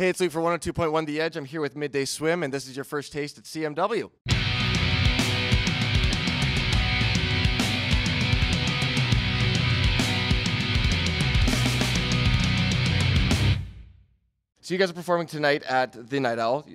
Hey, it's Luke for 102.1 The Edge. I'm here with Midday Swim, and this is your first taste at CMW. So you guys are performing tonight at the Nightowl.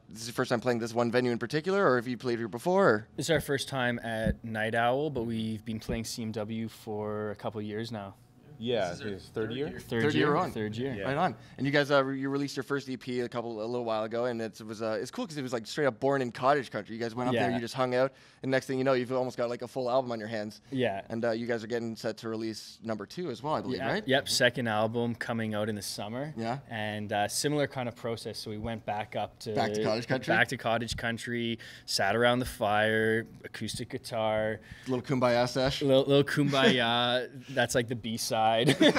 This is your first time playing this one venue in particular, or have you played here before? Or? This is our first time at Nightowl, but we've been playing CMW for a couple of years now. Yeah, I think it's third year. Third year on. Yeah. Right on. And you guys, you released your first EP a little while ago, and it's cool because it was like straight up born in cottage country. You guys went up there, you just hung out, and next thing you know, you've almost got like a full album on your hands. Yeah. And you guys are getting set to release number 2 as well, I believe, right? Yep, second album coming out in the summer. Yeah. And similar kind of process. So we went back to cottage country. Back to cottage country, sat around the fire, acoustic guitar. A little kumbaya sesh. Little kumbaya. That's like the B-side. Secret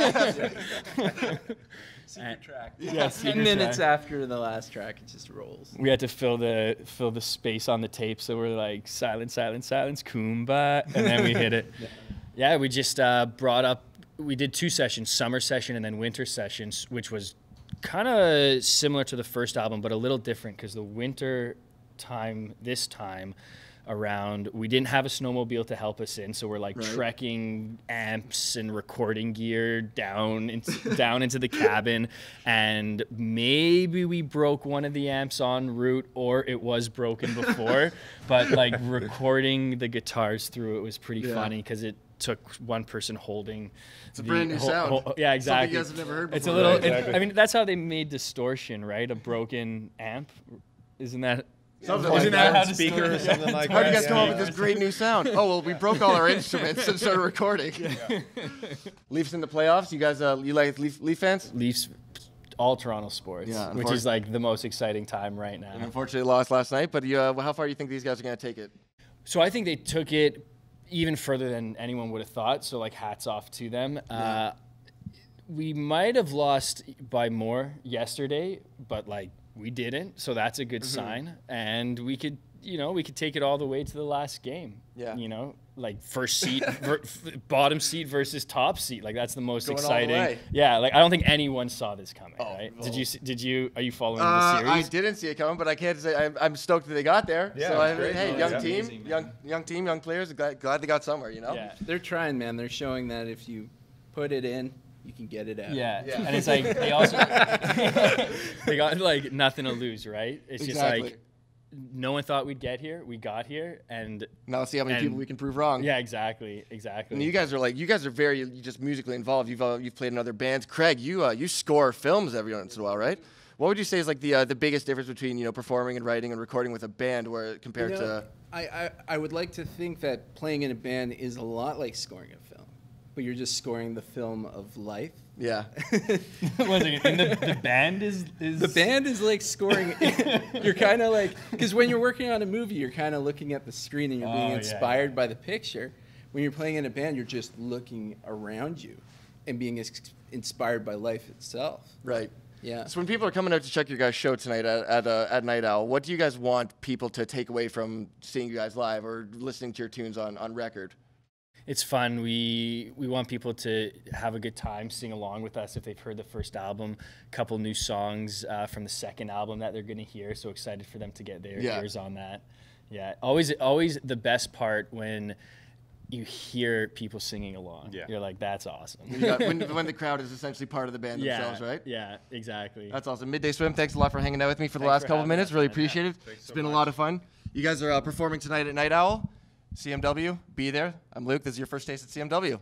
track. Yeah, 10 minutes after the last track, it just rolls. We had to fill the space on the tape, so we're like silence, silence, silence, kumbaya, and then we hit it. Yeah, we just brought up. We did 2 sessions, summer session and then winter sessions, which was kind of similar to the first album, but a little different because the winter time this time around, we didn't have a snowmobile to help us in, so we're like trekking amps and recording gear down into the cabin, and maybe we broke one of the amps en route, or it was broken before, but like recording the guitars through it was pretty funny because it took one person holding. It's a brand new sound. Yeah, exactly. Something you guys have never heard before. It's a little. Exactly. I mean, that's how they made distortion, right? A broken amp, isn't that? Isn't that how speaker or something like that? How did you guys come up with this great new sound? Oh, well, we broke all our instruments and started recording. Leafs in the playoffs. You guys, you like Leaf fans? Leafs, all Toronto sports, which is like the most exciting time right now. And unfortunately, lost last night. But how far do you think these guys are going to take it? So I think they took it even further than anyone would have thought. So like, hats off to them. We might have lost by more yesterday, but like, we didn't, so that's a good sign, and we could take it all the way to the last game. Yeah, like first seat, bottom seat versus top seat. Like that's the most exciting. Yeah, like I don't think anyone saw this coming. Right? Well. Did you? Are you following the series? I didn't see it coming, but I can't say I'm stoked that they got there. Yeah, so hey, young team, young players. Glad they got somewhere. Yeah, they're trying, man. They're showing that if you put it in, you can get it out. Yeah. And it's like they also they got like nothing to lose, right? It's just like no one thought we'd get here. We got here, and now let's see how many people we can prove wrong. Yeah, exactly. And you guys are very just musically involved. You've played in other bands. Craig, you score films every once in a while, right? What would you say is like the biggest difference between performing and writing and recording with a band, where compared to? I would like to think that playing in a band is a lot like scoring a film. But you're just scoring the film of life. Yeah. The band is the band is like scoring. You're kind of like, because when you're working on a movie, you're kind of looking at the screen and you're being inspired by the picture. When you're playing in a band, you're just looking around you and being inspired by life itself. Right. Yeah. So when people are coming out to check your guys' show tonight at Nightowl, what do you guys want people to take away from seeing you guys live or listening to your tunes on record? It's fun. We want people to have a good time, sing along with us if they've heard the first album. A couple new songs from the second album that they're going to hear. So excited for them to get their ears on that. Yeah, always the best part when you hear people singing along. Yeah. You're like, that's awesome. when the crowd is essentially part of the band themselves, right? Yeah, exactly. That's awesome. Midday Swim, thanks a lot for hanging out with me for the last couple of minutes. Really appreciate it. It's been a lot of fun. You guys are performing tonight at Nightowl. CMW, be there. I'm Luke. This is your first taste at CMW.